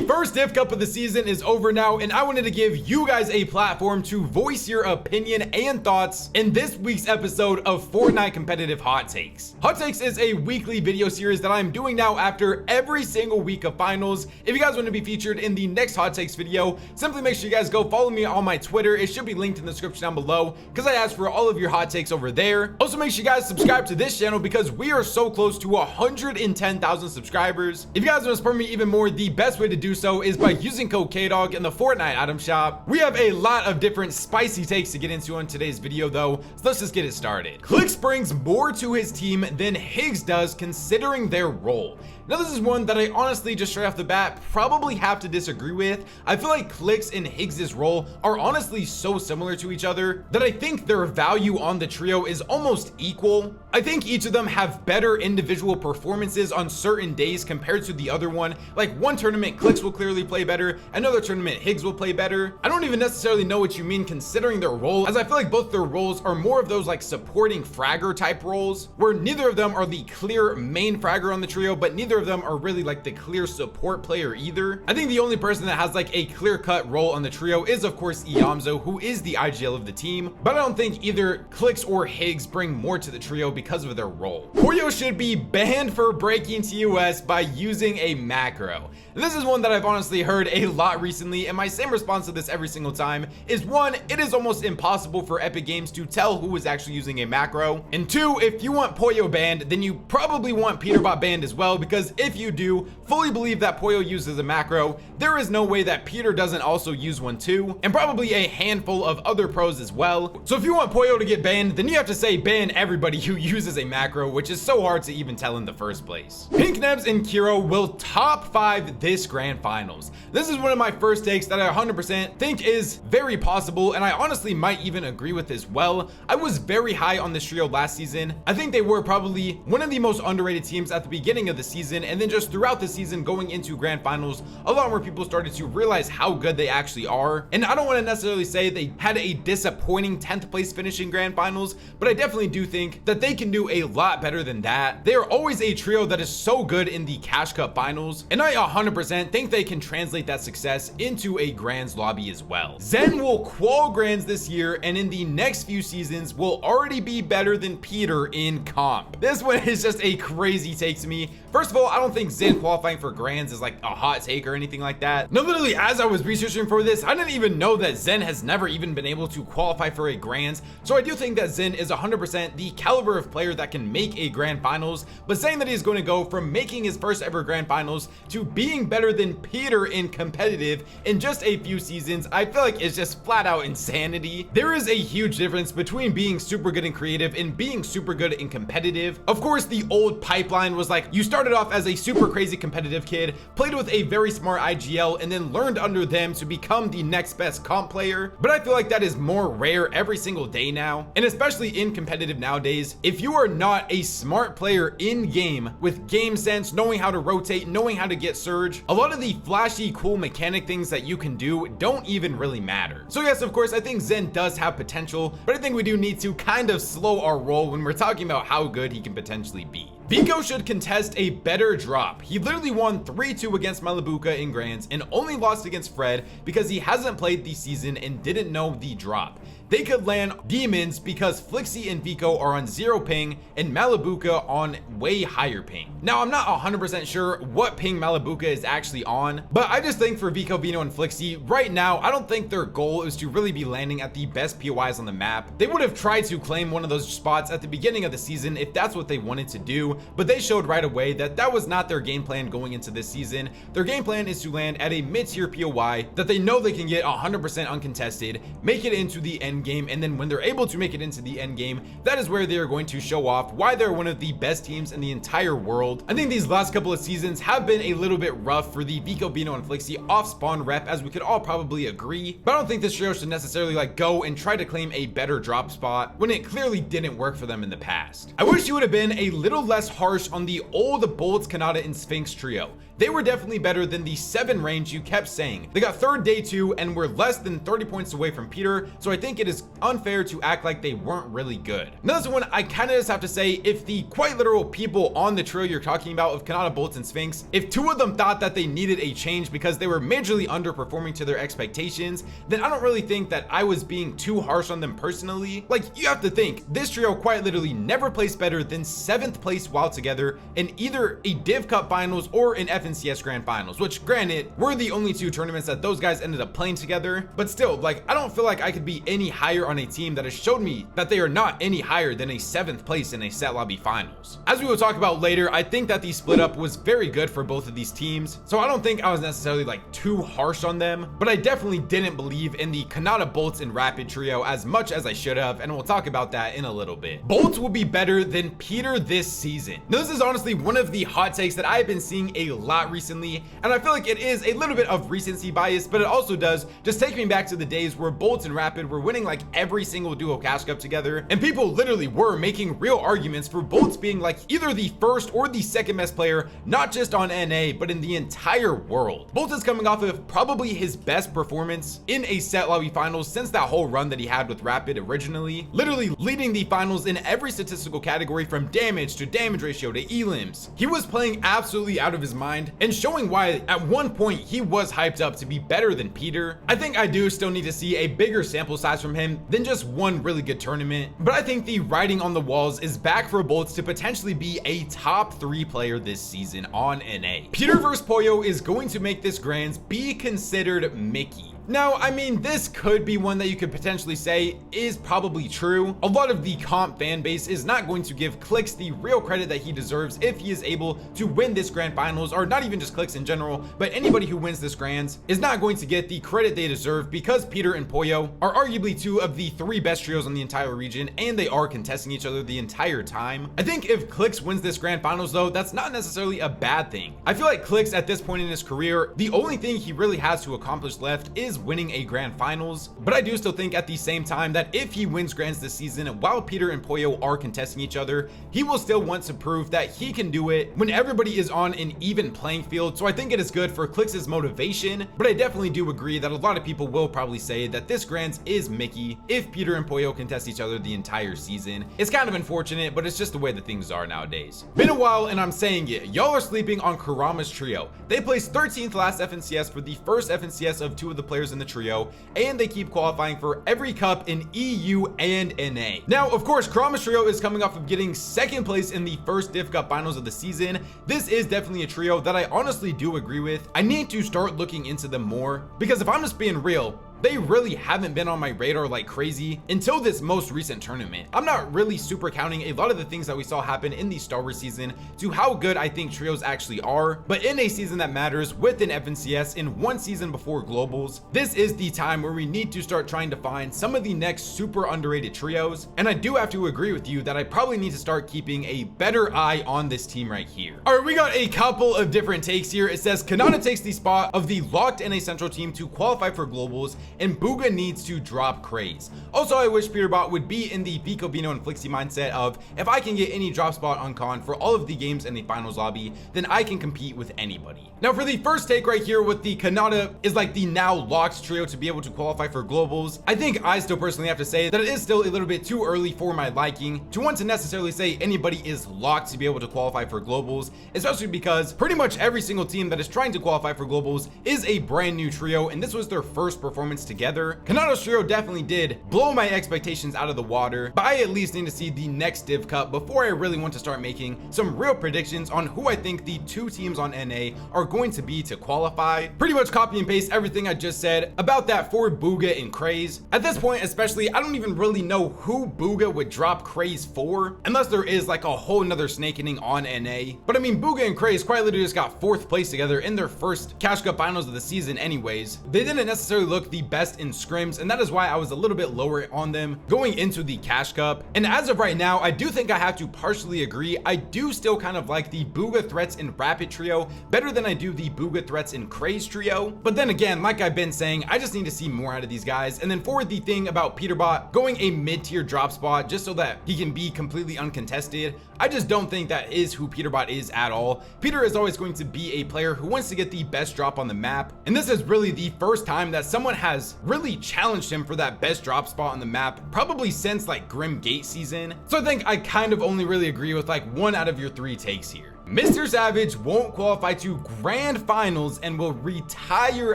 first Div Cup of the season is over now, and I wanted to give you guys a platform to voice your opinion and thoughts in this week's episode of Fortnite Competitive Hot Takes. Hot Takes is a weekly video series that I'm doing now after every single week of finals. If you guys want to be featured in the next Hot Takes video, simply make sure you guys go follow me on my Twitter. It should be linked in the description down below because I asked for all of your hot takes over there. Also, make sure you guys subscribe to this channel because we are so close to 110,000 subscribers. If you guys want to support me even more, the best way to do so is by using code KDOG in the Fortnite item shop. We have a lot of different spicy takes to get into on today's video though, so let's just get it started. Clix brings more to his team than Higgs does considering their role. Now this is one that I honestly just straight off the bat probably have to disagree with. I feel like Clix and Higgs' role are honestly so similar to each other that I think their value on the trio is almost equal. I think each of them have better individual performances on certain days compared to the other one. Like one tournament Clix will clearly play better, another tournament Higgs will play better. I don't even necessarily know what you mean considering their role, as I feel like both their roles are more of those like supporting fragger type roles where neither of them are the clear main fragger on the trio, but neither of them are really like the clear support player either. I think the only person that has like a clear-cut role on the trio is of course Iamzo, who is the IGL of the team, but I don't think either Clix or Higgs bring more to the trio because of their role. Huyo should be banned for breaking TOS by using a macro. This is one that I've honestly heard a lot recently, and my same response to this every single time is one, it is almost impossible for Epic Games to tell who is actually using a macro, and two, if you want Pollo banned, then you probably want Peterbot banned as well, because if you do fully believe that Pollo uses a macro, there is no way that Peter doesn't also use one too, and probably a handful of other pros as well. So if you want Pollo to get banned, then you have to say ban everybody who uses a macro, which is so hard to even tell in the first place. Pink Nebs and Miro will top 5 this grand finals. This is one of my first takes that I 100% think is very possible, and I honestly might even agree with as well. I was very high on this trio last season. I think they were probably one of the most underrated teams at the beginning of the season, and then just throughout the season going into grand finals, a lot more people started to realize how good they actually are. And I don't want to necessarily say they had a disappointing 10th place finish in grand finals, but I definitely do think that they can do a lot better than that. They are always a trio that is so good in the Cash Cup finals, and I 100% think they can translate that success into a grands lobby as well. Zen will qual grands this year, and in the next few seasons will already be better than Peter in comp. This one is just a crazy take to me. First of all, I don't think Zen qualifying for grands is like a hot take or anything like that. No, literally, as I was researching for this, I didn't even know that Zen has never even been able to qualify for a grands. So I do think that Zen is 100% the caliber of player that can make a grand finals, but saying that he's going to go from making his first ever grand finals to being better than Peter in competitive in just a few seasons, I feel like it's just flat out insanity. There is a huge difference between being super good in creative and being super good in competitive. Of course, the old pipeline was like you started off as a super crazy competitive kid, played with a very smart IGL, and then learned under them to become the next best comp player. But I feel like that is more rare every single day now, and especially in competitive nowadays. If you are not a smart player in game with game sense, knowing how to rotate, knowing how to get surge, a lot of the flashy cool mechanic things that you can do don't even really matter. So yes, of course, I think Zen does have potential, but I think we do need to kind of slow our roll when we're talking about how good he can potentially be. VICO should contest a better drop. He literally won 3-2 against Malabuka in grands and only lost against Fred because he hasn't played the season and didn't know the drop. They could land demons because Flixie and VICO are on 0 ping and Malabuka on way higher ping. Now, I'm not 100% sure what ping Malabuka is actually on, but I just think for VICO, Vino, and Flixie, right now, I don't think their goal is to really be landing at the best POIs on the map. They would have tried to claim one of those spots at the beginning of the season if that's what they wanted to do, but they showed right away that that was not their game plan going into this season. Their game plan is to land at a mid-tier POI that they know they can get 100% uncontested, make it into the end game, and then when they're able to make it into the end game, that is where they are going to show off why they're one of the best teams in the entire world. I think these last couple of seasons have been a little bit rough for the VICO, Vino, and Flixie off-spawn rep, as we could all probably agree, but I don't think this trio should necessarily like go and try to claim a better drop spot when it clearly didn't work for them in the past. I wish you would have been a little less harsh on the old Bolts, Kanata, and Sphinx trio. they were definitely better than the 7 range you kept saying. They got third day 2 and were less than 30 points away from Peter, so I think it is unfair to act like they weren't really good. Another one, I kind of just have to say, if the quite literal people on the trio you're talking about of Kanata, Bolts, and Sphinx, if 2 of them thought that they needed a change because they were majorly underperforming to their expectations, then I don't really think that I was being too harsh on them personally. Like, you have to think, this trio quite literally never placed better than 7th place while together in either a Div Cup finals or an FNCS Grand Finals, which granted were the only 2 tournaments that those guys ended up playing together, but still, like, I don't feel like I could be any higher on a team that has showed me that they are not any higher than a 7th place in a set lobby finals. As we will talk about later, I think that the split up was very good for both of these teams, so I don't think I was necessarily like too harsh on them, but I definitely didn't believe in the Kanata, Bolts, and Rapid trio as much as I should have, and we'll talk about that in a little bit. Bolts will be better than Peter this season. Now, this is honestly one of the hot takes that I've been seeing a lot recently, and I feel like it is a little bit of recency bias, but it also does just take me back to the days where Bolts and Rapid were winning like every single duo cash cup together, and people literally were making real arguments for Bolts being like either the first or the second best player, not just on NA, but in the entire world. Bolts is coming off of probably his best performance in a set lobby finals since that whole run that he had with Rapid originally, literally leading the finals in every statistical category from damage to damage ratio to elims. He was playing absolutely out of his mind and showing why at one point he was hyped up to be better than Peter. I think I do still need to see a bigger sample size from him than just one really good tournament, but I think the writing on the walls is back for Bolts to potentially be a top 3 player this season on NA. Peter versus Pollo is going to make this Grands be considered Mickey. Now, I mean, this could be one that you could potentially say is probably true. A lot of the comp fan base is not going to give Clix the real credit that he deserves if he is able to win this Grand Finals, or not even just Clix in general, but anybody who wins this Grands is not going to get the credit they deserve because Peter and Pollo are arguably 2 of the 3 best trios in the entire region, and they are contesting each other the entire time. I think if Clix wins this Grand Finals though, that's not necessarily a bad thing. I feel like Clix at this point in his career, the only thing he really has to accomplish left is winning a Grand Finals, but I do still think at the same time that if he wins Grands this season while Peter and Pollo are contesting each other, he will still want to prove that he can do it when everybody is on an even playing field. So I think it is good for Clix's motivation, but I definitely do agree that a lot of people will probably say that this Grands is Mickey if Peter and Pollo contest each other the entire season. It's kind of unfortunate, but it's just the way that things are nowadays. Been a while and I'm saying it, y'all are sleeping on Kuramas trio. They placed 13th last FNCS for the first FNCS of 2 of the players in the trio, and they keep qualifying for every cup in EU and NA. Now, of course, Kuramas trio is coming off of getting 2nd place in the first Div Cup finals of the season. This is definitely a trio that I honestly do agree with. I need to start looking into them more, because if I'm just being real, they really haven't been on my radar like crazy until this most recent tournament. I'm not really super counting a lot of the things that we saw happen in the Star Wars season to how good I think trios actually are, but in a season that matters with an FNCS in 1 season before globals, this is the time where we need to start trying to find some of the next super underrated trios, and I do have to agree with you that I probably need to start keeping a better eye on this team right here. All right, we got a couple of different takes here. It says Kanata takes the spot of the locked NA Central team to qualify for globals, and Booga needs to drop Craze. Also, I wish Peterbot would be in the VICO, Venos, and Flixie mindset of, if I can get any drop spot on Con for all of the games in the finals lobby, then I can compete with anybody. Now, for the first take right here with the Kanata is like the now locked trio to be able to qualify for globals, I think I still personally have to say that it is still a little bit too early for my liking to want to necessarily say anybody is locked to be able to qualify for globals, especially because pretty much every single team that is trying to qualify for globals is a brand new trio, and this was their first performance together. Kanata's trio definitely did blow my expectations out of the water, but I at least need to see the next Div Cup before I really want to start making some real predictions on who I think the 2 teams on NA are going to be to qualify. Pretty much copy and paste everything I just said about that for Booga and Craze. At this point especially, I don't even really know who Booga would drop Craze for, unless there is like a whole nother Snakening on NA. But I mean, Booga and Craze quite literally just got 4th place together in their first Cash Cup finals of the season anyways. They didn't necessarily look the best in scrims, and that is why I was a little bit lower on them going into the Cash Cup. And as of right now, I do think I have to partially agree. I do still kind of like the Booga threats in Rapid trio better than I do the Booga threats in Craze trio. But then again, like I've been saying, I just need to see more out of these guys. And then for the thing about Peterbot going a mid-tier drop spot just so that he can be completely uncontested, I just don't think that is who Peterbot is at all. Peter is always going to be a player who wants to get the best drop on the map, and this is really the first time that someone has really challenged him for that best drop spot on the map, probably since like Grim Gate season. So I think I kind of only really agree with like 1 out of your 3 takes here. MrSavage won't qualify to grand finals and will retire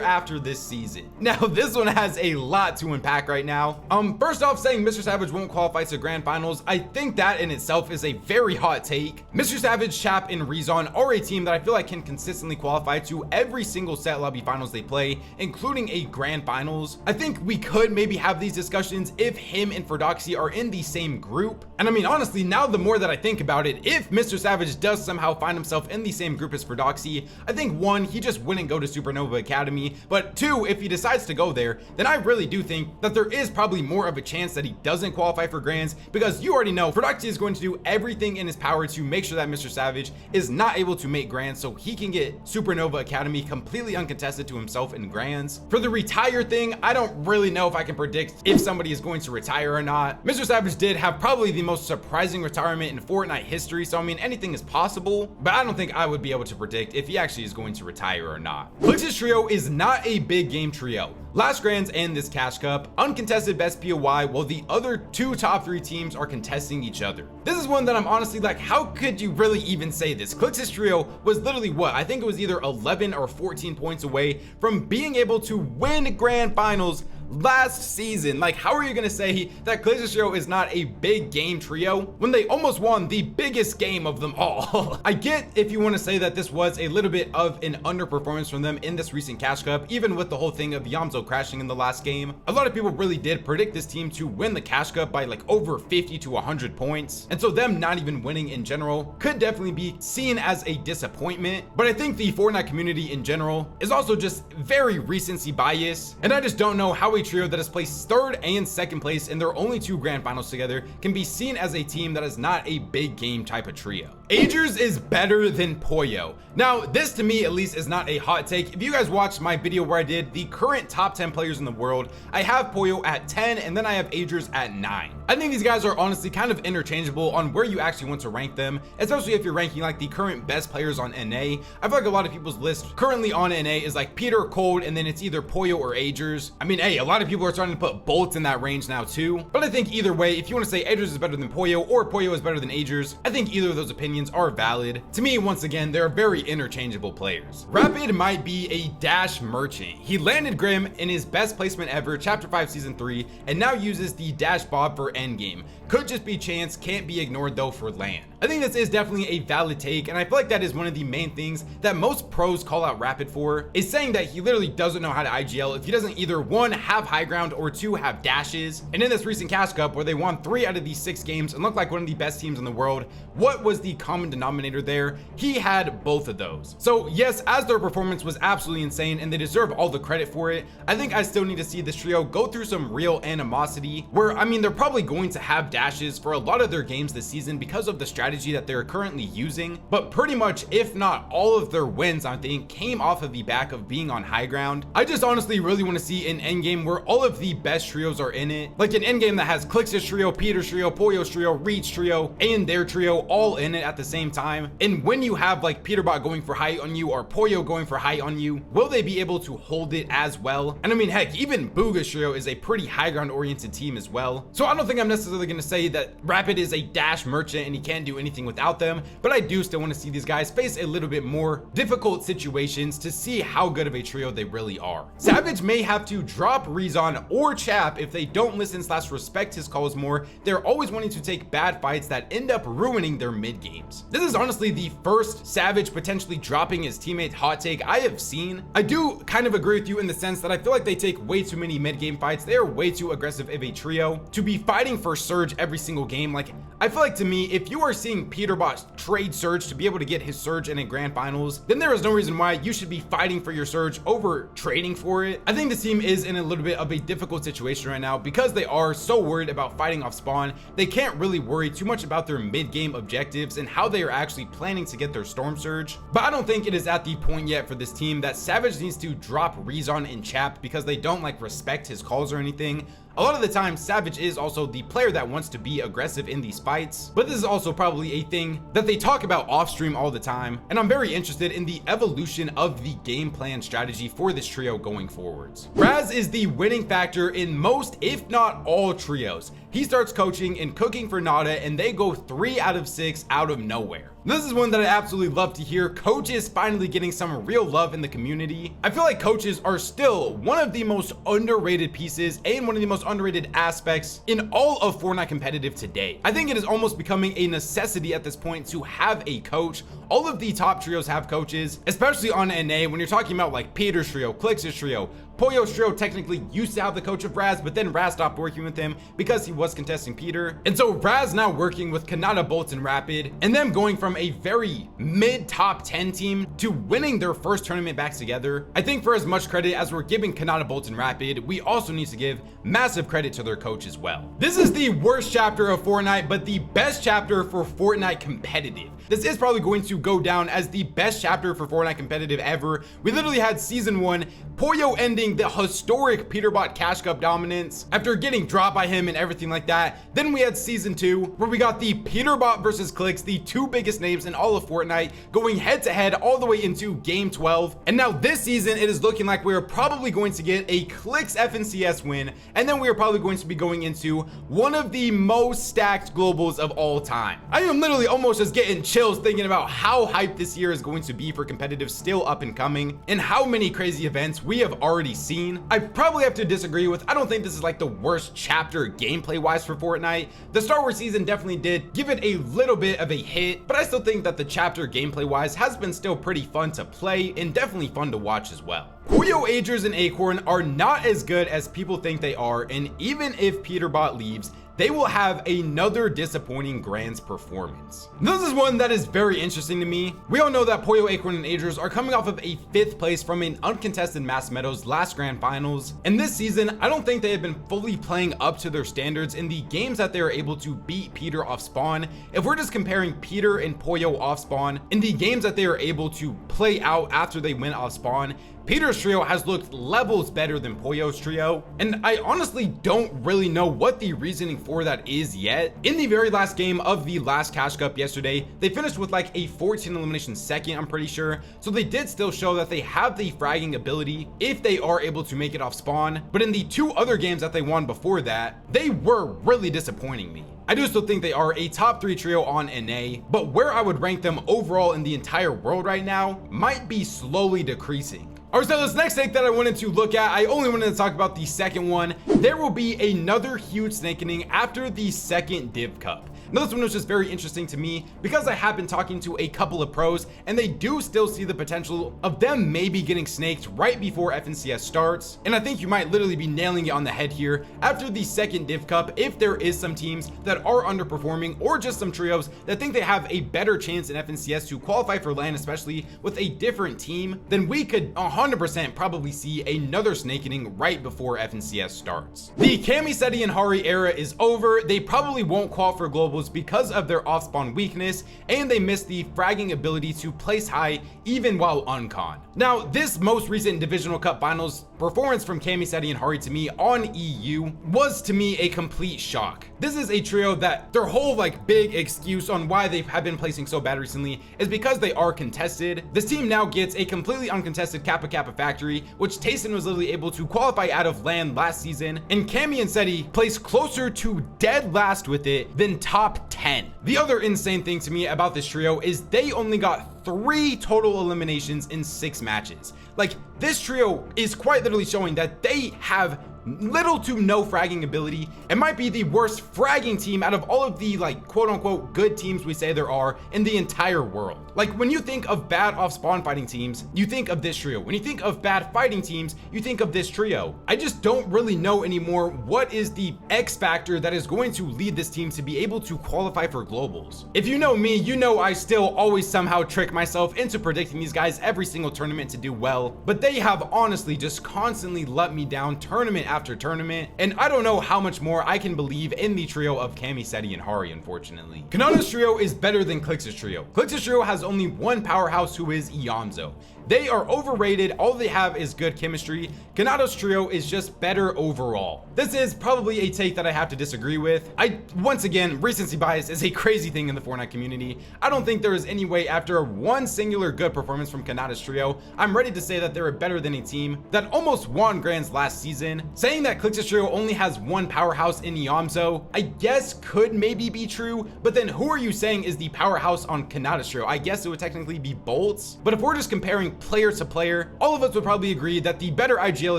after this season. Now this one has a lot to unpack right now. First off, saying MrSavage won't qualify to grand finals, I think that in itself is a very hot take. MrSavage, Chap, and Rezon are a team that I feel like can consistently qualify to every single set lobby finals they play, including a grand finals. I think we could maybe have these discussions if him and Fordoxy are in the same group. And I mean, honestly, now the more that I think about it, if MrSavage does somehow find himself in the same group as Fordoxy, I think 1, he just wouldn't go to Supernova Academy, but 2, if he decides to go there, then I really do think that there is probably more of a chance that he doesn't qualify for grands, because you already know Fordoxy is going to do everything in his power to make sure that MrSavage is not able to make grands so he can get Supernova Academy completely uncontested to himself in grands. For the retire thing, I don't really know if I can predict if somebody is going to retire or not. MrSavage did have probably the most surprising retirement in Fortnite history, so I mean, anything is possible, but I don't think I would be able to predict if he actually is going to retire or not. Clix's trio is not a big game trio. Last grands and this Cash Cup, uncontested best POI, while the other 2 top 3 teams are contesting each other. This is one that I'm honestly like, how could you really even say this? Clix's trio was literally what? I think it was either 11 or 14 points away from being able to win grand finals last season. Like, how are you gonna say that Clix's trio is not a big game trio when they almost won the biggest game of them all? I get if you want to say that this was a little bit of an underperformance from them in this recent Cash Cup, even with the whole thing of Yamzo crashing in the last game. A lot of people really did predict this team to win the Cash Cup by like over 50 to 100 points, and so them not even winning in general could definitely be seen as a disappointment. But I think the Fortnite community in general is also just very recency bias, and I just don't know how a trio that has placed 3rd and 2nd place in their only 2 grand finals together can be seen as a team that is not a big game type of trio. Agers is better than Pollo. Now this to me at least is not a hot take. If you guys watched my video where I did the current top 10 players in the world, I have Pollo at 10 and then I have Agers at 9. I think these guys are honestly kind of interchangeable on where you actually want to rank them, especially if you're ranking like the current best players on NA. I feel like a lot of people's list currently on NA is like Peter, Cold, and then it's either Pollo or Agers. I mean, hey, a lot of people are starting to put Bolts in that range now too, but I think either way, if you want to say Agers is better than Pollo or Pollo is better than Agers, I think either of those opinions are valid. To me, once again, they're very interchangeable players. Rapid might be a dash merchant. He landed Grim in his best placement ever, Chapter 5 Season 3, and now uses the dash bob for endgame. Could just be chance, can't be ignored though for land. I think this is definitely a valid take, and I feel like that is one of the main things that most pros call out Rapid for, is saying that he literally doesn't know how to IGL if he doesn't either 1, have high ground, or 2, have dashes. And in this recent Cash Cup where they won 3 out of these 6 games and looked like one of the best teams in the world, what was the common denominator there? He had both of those. So yes, as their performance was absolutely insane and they deserve all the credit for it, I think I still need to see this trio go through some real animosity where, I mean, they're probably going to have dashes for a lot of their games this season because of the strategy that they're currently using, but pretty much if not all of their wins I think came off of the back of being on high ground. I just honestly really want to see an endgame where all of the best trios are in it, like an endgame that has Clix's trio, Peter's trio, Pollo's trio, Reed's trio, and their trio all in it at the same time. And when you have like Peterbot going for height on you or Pollo going for height on you, will they be able to hold it as well? And I mean, heck, even Booga's trio is a pretty high ground oriented team as well. So I don't think I'm necessarily going to say that Rapid is a dash merchant and he can't do anything without them, but I do still want to see these guys face a little bit more difficult situations to see how good of a trio they really are. Savage may have to drop Rezon or Chap if they don't listen / respect his calls more. They're always wanting to take bad fights that end up ruining their mid game. games. This is honestly the first Savage potentially dropping his teammate hot take I have seen. I do kind of agree with you in the sense that I feel like they take way too many mid-game fights. They are way too aggressive of a trio to be fighting for Surge every single game. Like, I feel like to me, if you are seeing Peterbot trade Surge to be able to get his Surge in a grand finals, then there is no reason why you should be fighting for your Surge over trading for it. I think the team is in a little bit of a difficult situation right now because they are so worried about fighting off spawn. They can't really worry too much about their mid-game objectives and how they are actually planning to get their Storm Surge. But I don't think it is at the point yet for this team that Savage needs to drop Rezon and Chap because they don't like respect his calls or anything. A lot of the time, Savage is also the player that wants to be aggressive in these fights, but this is also probably a thing that they talk about off stream all the time, and I'm very interested in the evolution of the game plan strategy for this trio going forwards. Raz is the winning factor in most, if not all, trios. He starts coaching and cooking for Nada, and they go 3 out of 6 out of nowhere. This is one that I absolutely love to hear. Coaches finally getting some real love in the community. I feel like coaches are still one of the most underrated pieces and one of the most underrated aspects in all of Fortnite competitive today. I think it is almost becoming a necessity at this point to have a coach. All of the top trios have coaches, especially on NA. When you're talking about like Peter's trio, Clix's trio, Pollo's trio technically used to have the coach of Raz, but then Raz stopped working with him because he was contesting Peter. And so Raz now working with Kanata, Bolt, and Rapid, and them going from a very mid top 10 team to winning their first tournament back together. I think for as much credit as we're giving Kanata, Bolt, and Rapid, we also need to give massive credit to their coach as well. This is the worst chapter of Fortnite, but the best chapter for Fortnite competitive. This is probably going to go down as the best chapter for Fortnite competitive ever. We literally had season 1, Pollo ending the historic Peterbot Cash Cup dominance after getting dropped by him and everything like that. Then we had season 2, where we got the Peterbot versus Clix, the two biggest names in all of Fortnite, going head to head all the way into game 12. And now this season, it is looking like we're probably going to get a Clix FNCS win, and then we are probably going to be going into one of the most stacked globals of all time. I am literally almost just getting chills thinking about how hyped this year is going to be for competitive, still up and coming, and how many crazy events we have already seen. I probably have to disagree with, I don't think this is like the worst chapter gameplay wise for Fortnite. The Star Wars season definitely did give it a little bit of a hit, but I still think that the chapter gameplay wise has been still pretty fun to play and definitely fun to watch as well. Huyo, Agers, and Acorn are not as good as people think they are, and even if Peterbot leaves, they will have another disappointing Grands performance. This is one that is very interesting to me. We all know that Pollo, Acorn, and Agers are coming off of a 5th place from an uncontested Mass Meadows last Grand Finals. And this season, I don't think they have been fully playing up to their standards in the games that they were able to beat Peter off spawn. If we're just comparing Peter and Pollo off spawn, in the games that they were able to play out after they went off spawn, Peter's trio has looked levels better than Pollo's trio, and I honestly don't really know what the reasoning for that is yet. In the very last game of the last Cash Cup yesterday, they finished with like a 14 elimination second, I'm pretty sure, so they did still show that they have the fragging ability if they are able to make it off spawn. But in the 2 other games that they won before that, they were really disappointing me. I do still think they are a top 3 trio on NA, but where I would rank them overall in the entire world right now might be slowly decreasing. Alright, so this next take that I wanted to look at, I only wanted to talk about the second one. There will be another huge snakening after the second Div Cup. Now, this one was just very interesting to me because I have been talking to a couple of pros and they do still see the potential of them maybe getting snaked right before FNCS starts. And I think you might literally be nailing it on the head here. After the second Div Cup, if there is some teams that are underperforming or just some trios that think they have a better chance in FNCS to qualify for LAN, especially with a different team, then we could 100% probably see another snakening right before FNCS starts. The Cammy, Sadi, and Hari era is over. They probably won't qualify for globals because of their off-spawn weakness, and they missed the fragging ability to place high even while uncon. Now, this most recent Divisional Cup Finals performance from Cammy, Sadi, and Hari to me on EU was to me a complete shock. This is a trio that their whole like big excuse on why they have been placing so bad recently is because they are contested. This team now gets a completely uncontested Kappa Kappa factory, which Tayson was literally able to qualify out of LAN last season, and Cammy and Sadi placed closer to dead last with it than top 10. The other insane thing to me about this trio is they only got 3 total eliminations in 6 matches. Like, this trio is quite literally showing that they have little to no fragging ability, and might be the worst fragging team out of all of the like quote unquote good teams we say there are in the entire world. Like when you think of bad off-spawn fighting teams, you think of this trio. When you think of bad fighting teams, you think of this trio. I just don't really know anymore what is the X factor that is going to lead this team to be able to qualify for globals. If you know me, you know I still always somehow trick myself into predicting these guys every single tournament to do well, but they have honestly just constantly let me down tournament after tournament, and I don't know how much more I can believe in the trio of Cammy, Sadi, and Hari, unfortunately. Kanata's trio is better than Clix's trio. Clix's trio has only one powerhouse, who is Iyamzo. They are overrated, all they have is good chemistry. Kanata's trio is just better overall. This is probably a take that I have to disagree with. Once again, recency bias is a crazy thing in the Fortnite community. I don't think there is any way after one singular good performance from Kanata's trio, I'm ready to say that they're better than a team that almost won Grands last season. Saying that Clix's trio only has one powerhouse in Iyamzo, I guess could maybe be true, but then who are you saying is the powerhouse on Kanata's trio? I guess it would technically be Bolts, but if we're just comparing player to player, all of us would probably agree that the better IGL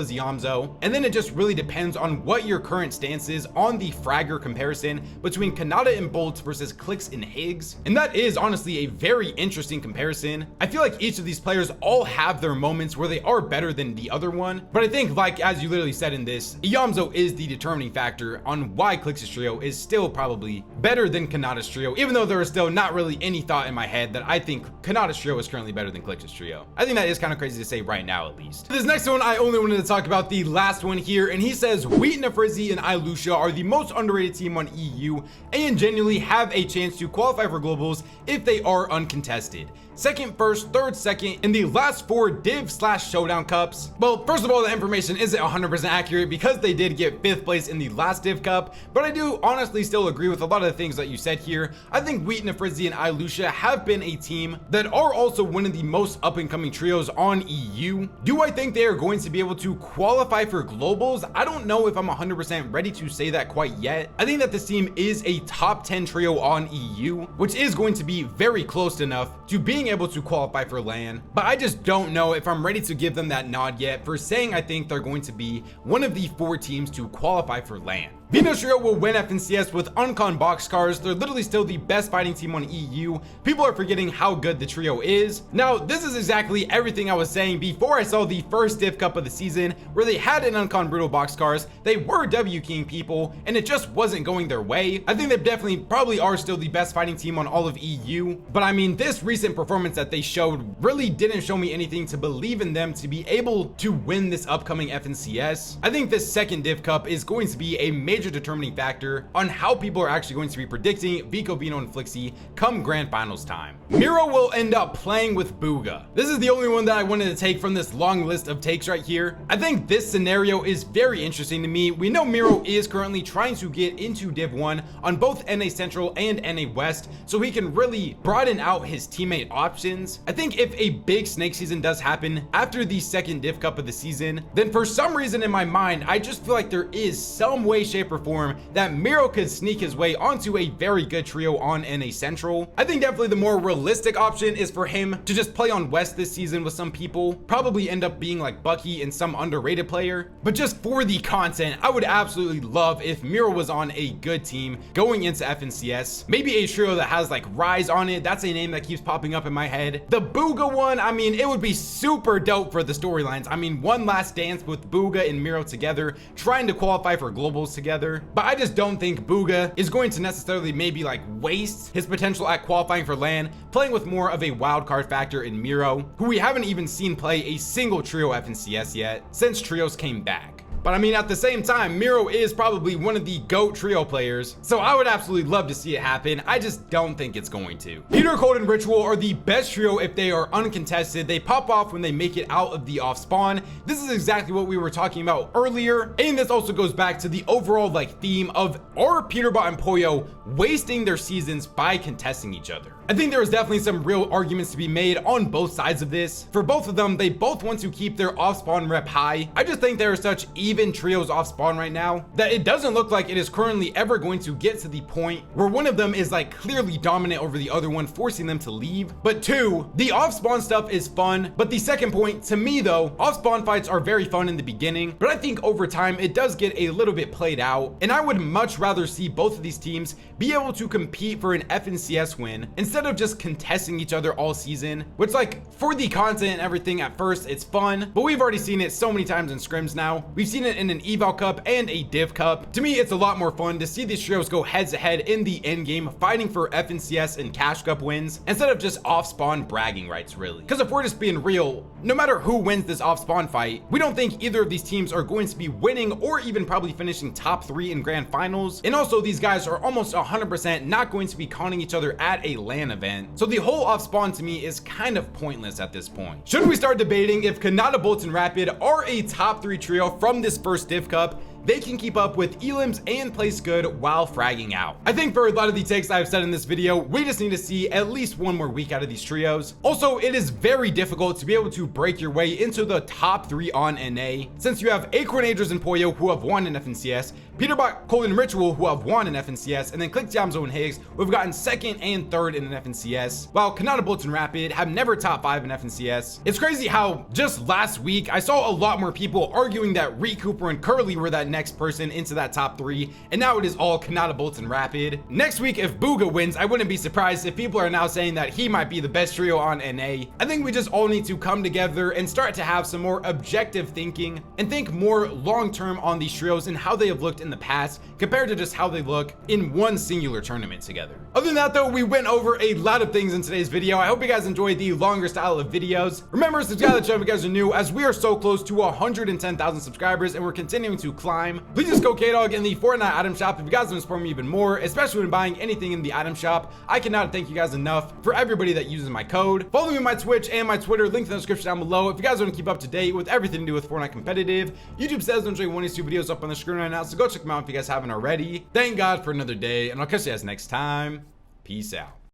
is Iyamzo, and then it just really depends on what your current stance is on the fragger comparison between Kanata and Bolts versus Clix and Higgs, and that is honestly a very interesting comparison. I feel like each of these players all have their moments where they are better than the other one, but I think, like as you literally said in this, Iyamzo is the determining factor on why Clix's trio is still probably better than Kanata's trio, even though there is still not really any thought in my head that I think Kanata's trio is currently better than Clix's trio. I think that is kind of crazy to say right now, at least. This next one, I only wanted to talk about the last one here, and he says Wefrisy and Ilusha are the most underrated team on EU and genuinely have a chance to qualify for globals if they are uncontested. Second, first, third, second in the last 4 div/showdown cups. Well, first of all, the information isn't 100% accurate because they did get 5th place in the last div cup, but I do honestly still agree with a lot of the things that you said here. I think Wefrisy and Ilusha have been a team that are also one of the most up and coming trios on EU. Do I think they are going to be able to qualify for globals? I don't know if I'm 100% ready to say that quite yet. I think that this team is a top 10 trio on EU, which is going to be very close enough to being able to qualify for LAN, but I just don't know if I'm ready to give them that nod yet for saying I think they're going to be one of the 4 teams to qualify for LAN. Venos trio will win FNCS with uncon boxcars. They're literally still the best fighting team on EU. People are forgetting how good the trio is. Now, this is exactly everything I was saying before I saw the first div cup of the season where they had an uncon brutal boxcars. They were W king people and it just wasn't going their way. I think they definitely probably are still the best fighting team on all of EU, but I mean, this recent performance that they showed really didn't show me anything to believe in them to be able to win this upcoming FNCS. I think this second div cup is going to be a major determining factor on how people are actually going to be predicting VICO, Venos, and Flixie come grand finals time. Miro will end up playing with Bugha. This is the only one that I wanted to take from this long list of takes right here. I think this scenario is very interesting to me. We know Miro is currently trying to get into Div 1 on both NA Central and NA West, so he can really broaden out his teammate options. I think if a big snake season does happen after the second Div Cup of the season, then for some reason in my mind, I just feel like there is some way, shape, or form that Miro could sneak his way onto a very good trio on NA Central. I think definitely the more realistic option is for him to just play on West this season with some people, probably end up being like Bucky and some underrated player. But just for the content, I would absolutely love if Miro was on a good team going into FNCS, maybe a trio that has like Rise on it. That's a name that keeps popping up in my head. The Bugha one, I mean, it would be super dope for the storylines. I mean, one last dance with Bugha and Miro together, trying to qualify for globals together. But I just don't think Bugha is going to necessarily maybe like waste his potential at qualifying for LAN, playing with more of a wild card factor in Miro, who we haven't even seen play a single trio FNCS yet since trios came back. But I mean, at the same time, Miro is probably one of the GOAT trio players, so I would absolutely love to see it happen. I just don't think it's going to. Peter, Cold, and Ritual are the best trio if they are uncontested. They pop off when they make it out of the off spawn. This is exactly what we were talking about earlier, and this also goes back to the overall like theme of are Peterbot and Pollo wasting their seasons by contesting each other. I think there is definitely some real arguments to be made on both sides of this. For both of them, they both want to keep their off-spawn rep high. I just think there are such even trios off-spawn right now that it doesn't look like it is currently ever going to get to the point where one of them is like clearly dominant over the other one, forcing them to leave. But two, the off-spawn stuff is fun. But the second point, to me though, off-spawn fights are very fun in the beginning, but I think over time it does get a little bit played out, and I would much rather see both of these teams be able to compete for an FNCS win instead of just contesting each other all season, which, like, for the content and everything, at first it's fun, but we've already seen it so many times in scrims now. We've seen it in an eval cup and a div cup. To me, it's a lot more fun to see these trios go heads to head in the end game, fighting for FNCS and cash cup wins instead of just off-spawn bragging rights, really. Because if we're just being real, no matter who wins this off-spawn fight, we don't think either of these teams are going to be winning or even probably finishing top 3 in grand finals. And also, these guys are almost 100% not going to be conning each other at a LAN event. So the whole off-spawn to me is kind of pointless at this point. Should we start debating if Peterbot and Rapid are a top 3 trio from this first div cup? They can keep up with elims and place good while fragging out. I think for a lot of the takes I've said in this video, we just need to see at least one more week out of these trios. Also, it is very difficult to be able to break your way into the top 3 on NA, since you have Fortnite and Pollo who have won in FNCS, Peterbot, Ritual who have won in FNCS, and then Jamzo and Higgs who have gotten 2nd and 3rd in an FNCS, while Peterbot and Rapid have never top 5 in FNCS. It's crazy how just last week I saw a lot more people arguing that Cooper and Curly were that next person into that top 3, and now it is all Peterbot and Rapid. Next week, if Booga wins, I wouldn't be surprised if people are now saying that he might be the best trio on NA. I think we just all need to come together and start to have some more objective thinking and think more long-term on these trios and how they have looked in the past compared to just how they look in one singular tournament together. Other than that though, we went over a lot of things in today's video. I hope you guys enjoyed the longer style of videos. Remember to subscribe to the channel if you guys are new, as we are so close to 110,000 subscribers and we're continuing to climb. Please just go K-Dog in the Fortnite item shop if you guys want to support me even more, especially when buying anything in the item shop. I cannot thank you guys enough for everybody that uses my code. Follow me on my Twitch and my Twitter, link in the description down below if you guys want to keep up to date with everything to do with Fortnite competitive. YouTube says I'm showing one of these 2 videos up on the screen right now, so go check them out if you guys haven't already. Thank God for another day, and I'll catch you guys next time. Peace out.